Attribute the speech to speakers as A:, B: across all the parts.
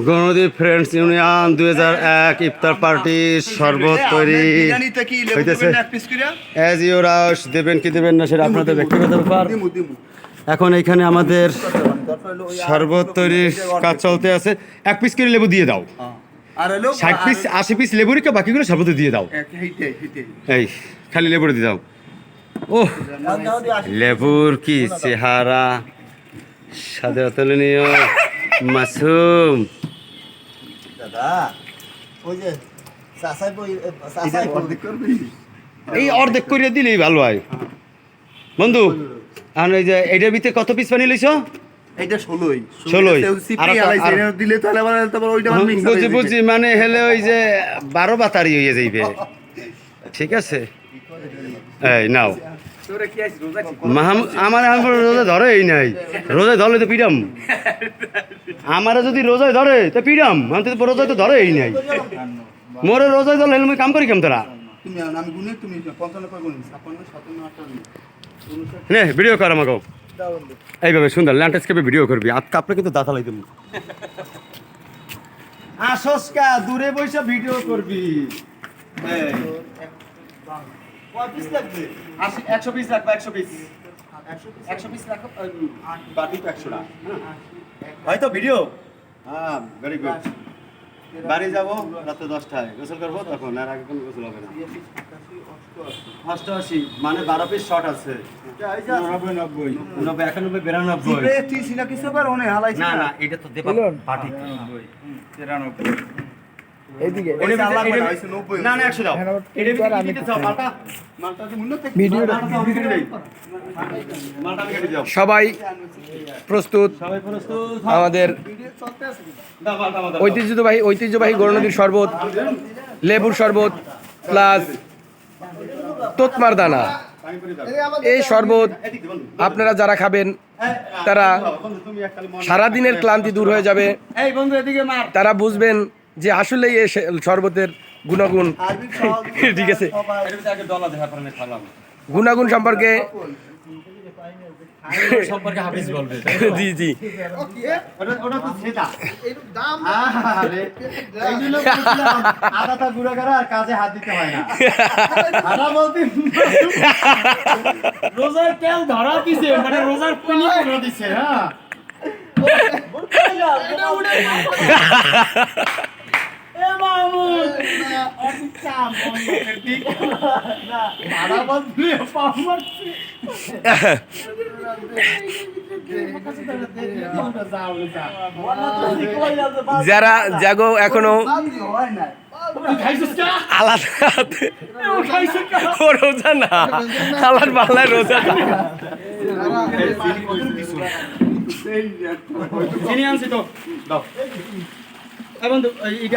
A: গণদ্বীপ friends union 2001 ইফতার party শরবত তৈরি হইতেছে। অ্যাজ ইউ রাশ দেবেন কি দেবেন না সেটা আপনাদের ব্যক্তিগত ব্যাপার। এখন এইখানে আমাদের শরবত তৈরির কাজ চলতে আছে। 1 পিস করে লেবু দিয়ে দাও, 60 পিস 80 পিস লেবুর কে বাকিগুলো শরবত দিয়ে দাও। এই খালি লেবুর দিয়ে দাও। ওহ, লেবুর কি চেহারা, সাদা অতুলনীয় মাসুম। এই অর্ধেক করে দিলেই ভালো হয় বন্ধু। আর এই যে এইটার ভিতরে কত পিস পানি লইছো?
B: এইটা 16ই
A: দিলে তাহলে বুঝি বুঝি মানে হেলে ওই যে 12 বাতারি হয়ে যাইবে। ঠিক আছে, এই নাও। আমার রোজা ধরে এই নাই, রোজায় ধরলে তো পিডাম। আমারে যদি রোজায় ধরে তো পিডাম, আমি তো রোজায় তো ধরে এই নাই। মোরে রোজায় ধরলে আমি কাম করি কেম তোরা? নে ভিডিও কর আমাকে এইভাবে সুন্দর ল্যান্ডস্কেপে ভিডিও করবি। আপনি কিন্তু দাঁতা লাই দেবো। আসসকা দূরে বসে ভিডিও করবি। 100 পিস রাখবা, 100 পিস 100 পিস রাখো। বাকি তো 100 না হয়তো ভিডিও। হ্যাঁ, ভেরি গুড। বাড়ি যাবো রাতে 10টায়, গোসল করবো তখন। আর আগে কোনো গোসল হবে না। 88 মানে 12 পিস শর্ট আছে। 90 91 92 না না, এটা তো দেবা পার্টি। 93 এইদিকে না না 100 দাও। এটা আমি দাও মালটা, মালটা মূল্য থেকে ভিডিওটা মালটা কেটে দাও।
C: সবাই প্রস্তুত?
A: সবাই প্রস্তুত?
C: আমাদের ঐতিহ্যবাহী গৌরনদীর শরবত, লেবুর শরবত প্লাস তোতমার দানা। এই শরবত আপনারা যারা খাবেন তারা সারাদিনের ক্লান্তি দূর হয়ে যাবে। তারা বুঝবেন যে আসলেই এই শরবতের গুণাগুণ। ঠিক আছে, গুণাগুণ সম্পর্কে
A: হাফিজ বলবে।
C: জি জি
A: ওটা তো সেটা দাম আরে এইগুলো আদাটা গুড়া করা আর কাজে হাত দিতে হয় না। আদা বলতে রোজার তেল ধরা দিছে, মানে রোজার পানি করে দিছে। হ্যাঁ এটা উড়ে এ মামুন আমি কাম ঠিক না। আদা বলতে পাওয়ারছি
C: যারা জাগো এখনো আলাদা রোজা না, আলার বাংলায় রোজা না।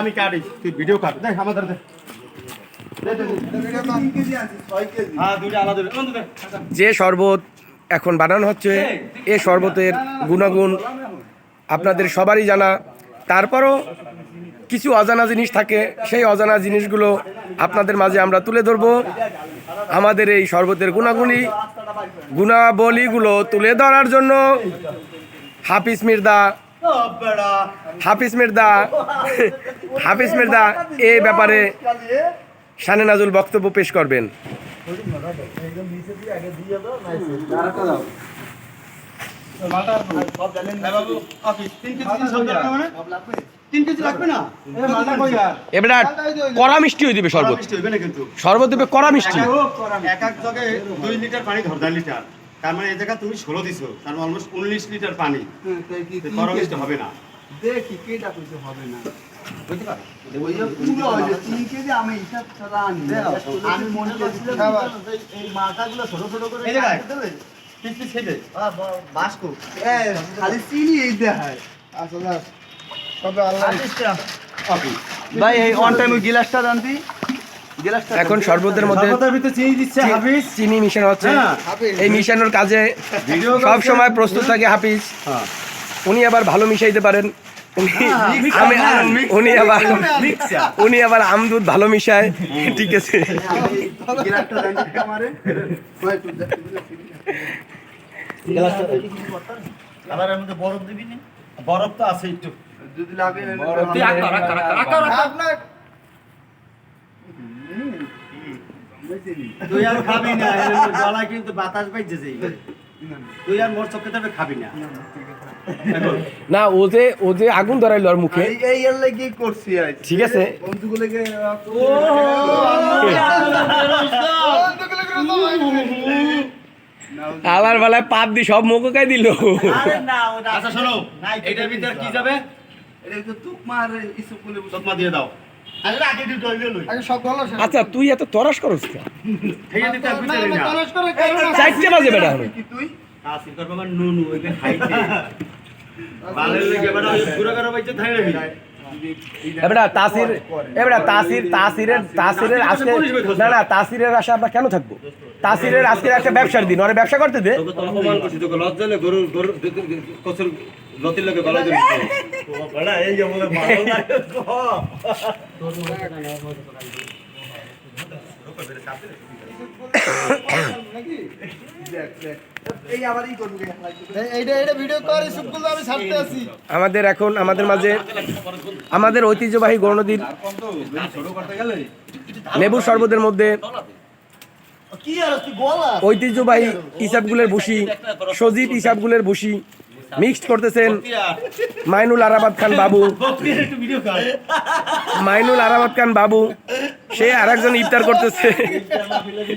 A: আমি কাটি, তুই ভিডিও কাট। দেখ আমাদের
C: যে শরবত এখন বানানো হচ্ছে এ শরবতের গুণাগুণ আপনাদের সবারই জানা। তারপরও কিছু অজানা জিনিস থাকে, সেই অজানা জিনিসগুলো আপনাদের মাঝে আমরা তুলে ধরবো। আমাদের এই শরবতের গুণাবলীগুলো তুলে ধরার জন্য হাফিজ মির্জা এই ব্যাপারে শানে নাজুল বক্তব্য পেশ করবেন। এবার কড়া মিষ্টি হয়ে দিবে শরবত, শরবত দেবে কড়া মিষ্টি।
A: এক এক জায়গায় 2 লিটার পানি ধর, 2 লিটার, তার মানে এই জায়গা তুমি 16 দিছো, তার মানে অলমোস্ট 19 লিটার পানি। কড়া মিষ্টি হবে না,
B: দেখি কেটা কিছু হবে না।
A: বুঝতে পারো?
B: আমি মনে করছিলাম এই মাথাগুলো ছোট ছোট করে
A: এই জায়গায় পিস পিস খেয়ে দে।
B: বাসকো খালি চিনি এই দেখায়। আসলে কবে আল্লাহ ভাই এই অন টাইম গ্লাসটা জানতি।
C: এখন শরবতের মধ্যে চিনি মিশানো হচ্ছে। এই মিশানোর কাজে সব সময় প্রস্তুত থাকে হাফিজ। উনি আবার ভালো মিশাইতে পারেন। উনি আবার আমদুধ ভালো মিশায়। ঠিক আছে,
A: বরফ তো আছে একটু
B: যদি লাগে
D: তুই
B: আপনার
A: তুই আর খাবি না গলায় কিন্তু বাতাস বাইছে তুই আর মোর চোখে তবে খাবি না
C: না ও যে আগুন ধরাইলো আর মুখে
B: এই এর লাগি করছি আজ
C: ঠিক আছে
B: বন্ধুগুলোকে
C: আবার বেলায় পাপ দি সব মুখে দিল
A: আচ্ছা শোনো এটার ভিতরে কি যাবে
B: এটা তো তুকমা আর ইসু বলে
A: চকমা দিয়ে দাও আরে আগে দিতে হইলো লই
B: আগে সব গলা
C: আচ্ছা তুই এত তরাস করস কে
A: ঠিক দিতে আর বুঝলি না
C: চারটে বাজে বেটা এখন
B: কি তুই
A: আসি কর বাবা নুনু ওইকে খাইতে ভালো লাগে বেটা পুরো করে বাইতে থাই রাখি
C: এবারে তাসিরের আজকে না তাসিরের আশা আমরা কেন থাকবো তাসিরের আজকে একটা ব্যবসার দিন ওরে ব্যবসা করতে দে
A: তোকে তো অপমান করছিস তোকে লজ্জা লাগে গরু কসুর লতির লাগে গলা ধরে ও বড়া এই যে বলে ভালো লাগে
B: এই আবারই করব এইটা ভিডিও করে সবগুলো আমি ছাড়তে আছি
C: আমাদের এখন আমাদের মাঝে আমাদের ঐতিহ্যবাহী গৌরনদীর লেবুর শরবতের মধ্যে
B: কি আর তুই গলা
C: ঐতিহ্যবাহী ইসাবগুলের ভুসি সজীব ইসাবগুলের ভুসি মিক্সড করতেছেন মাইনুল আরাবাদ খান বাবু মাইনুল আরাবাদ খান বাবু সে আরেকজন ইফতার করতেছে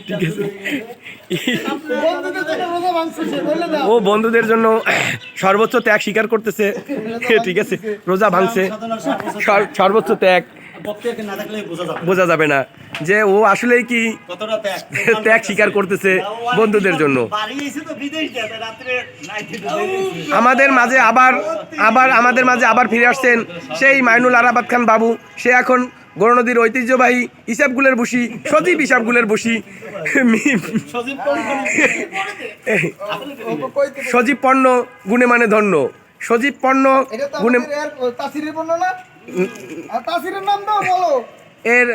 C: ঠিক আছে
B: বন্ধুদের জন্য রোজা ভাঙছে সে বলে দাও
C: ও বন্ধুদের জন্য সর্বোচ্চ ত্যাগ স্বীকার করতেছে ঠিক আছে রোজা ভাঙছে সর্বোচ্চ ত্যাগ
A: প্রত্যেককে না থাকলে
C: বোঝা যাবে না যে ও আসলেই কি
A: কতটা ত্যাগ
C: ত্যাগ স্বীকার করতেছে বন্ধুদের জন্য
A: বাড়ি এসে তো বিদেশ যায় রাতে নাইটে
C: আমাদের মাঝে আমাদের মাঝে আবার ফিরে আসছেন সেই মাইনুল আরাবাদ খান বাবু সে এখন গৌরনদীর ঐতিহ্যবাহী ইসাবগুলের বসি সজীব ইসাবগুলের বসি সজীব পণ্য গুণে মানে ধন্য সজীব পণ্য
B: এটা তো
C: গুণে
B: আমাদের তাসিরের বর্ণ না আর তাসিরের নাম দাও বলো
C: এর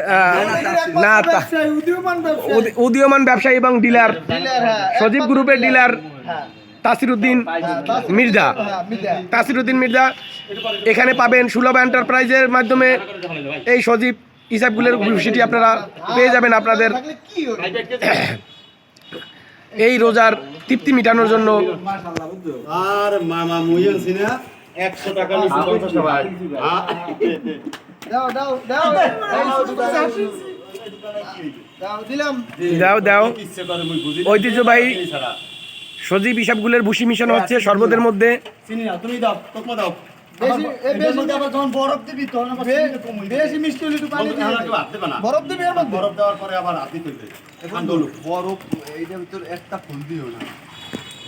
C: না
B: ব্যবসায়ী উদীয়মান ব্যবসায়ী
C: উদীয়মান ব্যবসায়ী এবং ডিলার
B: ডিলার হ্যাঁ
C: সজীব গ্রুপের ডিলার
B: হ্যাঁ
C: তাসিরউদ্দিন মির্জা তাসিরউদ্দিন মির্জা এখানে পাবেন সুলভ এন্টারপ্রাইজের মাধ্যমে এই সজীব ইসাবগুলের ভুসিটি আপনারা পেয়ে যাবেন আপনাদের
B: থাকলে কি হবে
C: এই রোজার তৃপ্তি মিটানোর জন্য
A: আর মামা মুইন সিনা 100 টাকা নিচে 50 টাকা
B: দাও দাও দাও দাও দিলাম
C: দাও
A: কিচ্ছে করে মুই বুঝি
C: ঐতিহ্যবাহী সজীব ইসাবগুলের ভুসি মিশানো হচ্ছে শরবতের মধ্যে
A: চিনি না তুমি দাও তোকমা দাও
B: বেশি বেশি
A: আবার যখন বরফ দিবি তখন আবার চিনি কমই
B: বেশি মিষ্টি হলে একটু পানি দিয়ে
A: এখন একটু হাত দেবে না
B: বরফ দিবি এর মধ্যে
A: বরফ দেওয়ার পরে আবার হাত দিতে হইবে আন্দোলন
B: বরফ এইটার ভিতর একটা ফুল দিও না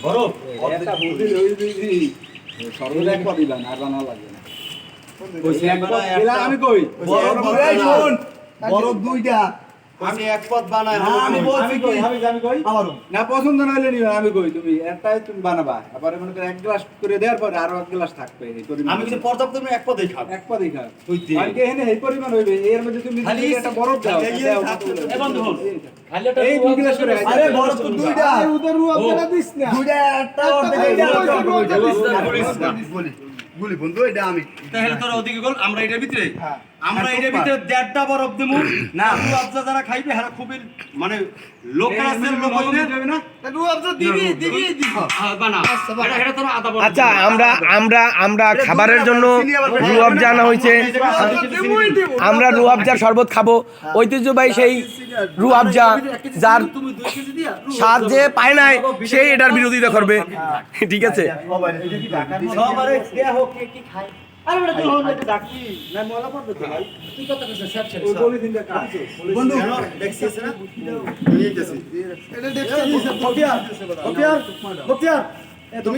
A: বরফ
D: একটা বুদ্ধি ওই দিদি সর্বদা একবার দিবা না আর বানা লাগবে না কইছে একবার দিলা আমি কই
A: বরফ
B: এই শোন বরফ দুইটা
A: আমি এক পথ বানাই
D: আমি বলছি কই আমি কই
B: আমারও
D: না পছন্দ না হলে নিও আমি কই তুমি একটাই তুমি বানাবা এবারে মনে করে এক গ্লাস করে দেওয়ার পরে আরো এক গ্লাস থাকবে এই পরিমাণ
A: আমি কিন্তু পর্যাপ্ত তুমি এক পথেই খাবো
D: এক পা দেখা
A: তুই দে।
D: আর কি এখানে এই পরিমাণ হইবে এর মধ্যে তুমি
A: খালি
D: যদি একটা বরফ দাও
A: এই
D: দাও
A: এই বন্ধু হল।
D: এই দুই গ্লাস করে
A: আরে বরফ তো দুইটা
B: আরে উদের রু আপনারা দিস না
A: দুইটা একটা
B: বলি বন্ধু এটা আমি
A: তাহলে তোর ওদিকে গোল আমরা এটার ভিতরে
B: হ্যাঁ।
A: আমরা এটার ভিতরে দেড়টা বরফ দেবো না আবজা যারা খাইবে হারা খুবই মানে লোকের আছে লোক হইবে না
B: রু আপনি দিবি দিবি দিব
A: বানা এটা এটা তোর আদা বরফ
C: আচ্ছা আমরা খাবারের জন্য রুয়াবজা আনা হয়েছে আমরা রুয়াবজার শরবত খাবো ঐতিহ্যবাহী সেই রুয়াবজা যার
A: তুমি 2 কেজি দিয়া
C: স্বাদ যে পায় নাই সেই এটার বিরোধিতা করবে ঠিক আছে
A: সবারে দেয়া হোক কে কি খায় আরে বেটা তুই হল এটা ডাকি না মলা পড়বে তো ভাই তুই কত কিছু স্যাপ ছেড়ে
D: ওই বলি দিনটা কাজ
A: বন্ধু দেখছিস না নিয়ে গেছি
B: এটা দেখছেন
A: বক্তিয়ার তুমি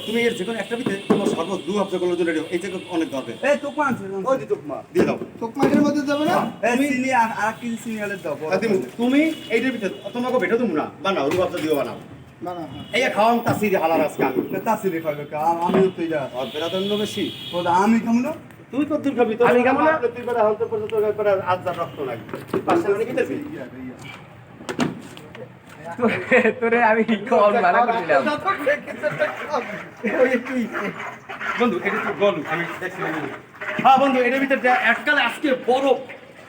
A: তুমি এর যেকোনো একটা ভিতরে তোমার সর্বোচ্চ 2 হাজার করার জন্য এই যে অনেক দরকার
B: এই তোকমা আছে
A: ওই দি তোকমা দিয়ে দাও
B: তোকমাটের মধ্যে যাবে না এই চিনি আর কি চিনি আলে দাও
A: তুমি এইটার ভিতরে তোমাকে ভেটো তুমি না বানাও রু হাজার দিও বানাও
B: না না
A: এই খাওয়াম তাসির হালার আজকে আমি
B: তাসিরে খাবে আমি তো এটা
A: আর বেরাদন্য বেশি
B: তো আমি কেমন
A: তুই কত দূর খাবি
C: আমি খাবো না।
A: তুই বেড়া হালতে পর্যন্ত বেড়া আজার রক্ত লাগবে তুই পাশে মানে কিতেছি
C: তোরে আমি কল মানা করছিলাম
B: ওই কি
A: বন্ধু এটা তো গলু আমি দেখছিলাম হ্যাঁ বন্ধু এটার ভিতরে এককালে আজকে বরফ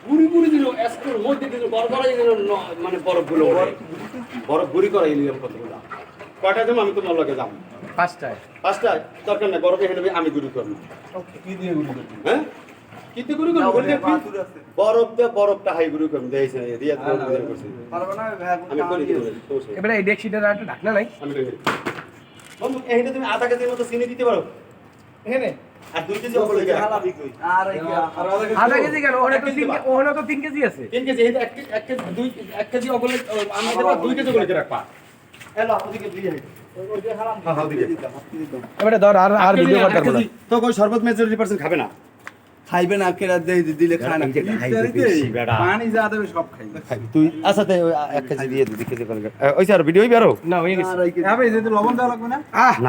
A: গুড়ি গুড়ি দিল আজকের মধ্যে দিল গড়গড়াই দিল মানে বরফগুলো বরফ গুড়ি করাই নিলাম কতগুলো কয়টা যাবো আমি তোমার লগে যাবো
C: 5টায়
A: পাঁচটা দরকার নাই বরফে হেলে আমি গুড়ি করবো
D: কি দিয়ে গুলি করবি?
A: হ্যাঁ কিন্তু গুড়ি করবো বরফটা হাই গুড়ি করবো দেখেছেন রিয়াদ করছি
B: পারবে না ভাই
A: আমি করি সমস্যা নেই।
C: এবারে এই ডেকশিটার একটা ঢাকনা নাই
A: আমি করি বন্ধু এইটা তুমি আধা কেজির মতো চিনি দিতে পারো
C: এখানে
A: আর 2 কেজি অবলে গেল
B: আর এই
C: আধা কেজি কেন ওখানে তো 3 কেজি আছে
A: 3 কেজি এটা 1 কেজি 1 কেজি অবলে আমি দেব 2 কেজি করে রাখবা এলো ওদিকে দিয়ে হ্যাঁ ওদিকে
C: এবারে ধর আর ভিডিও করতে পারবো না
A: তো কই সর্বত মেজরিটি পার্সেন্ট খাবে না
B: খাইবে না কেরা দিলে খায় না
D: পানি যা দেবে সব খাই
A: তুই আচ্ছা তাই 1 কেজি দিয়ে 2 কেজি করে ওই স্যার ভিডিওই বেরো
C: না হয়ে গেছে
B: আর এই
D: হবে যেহেতু লবণ দেওয়া লাগবে না
A: আহ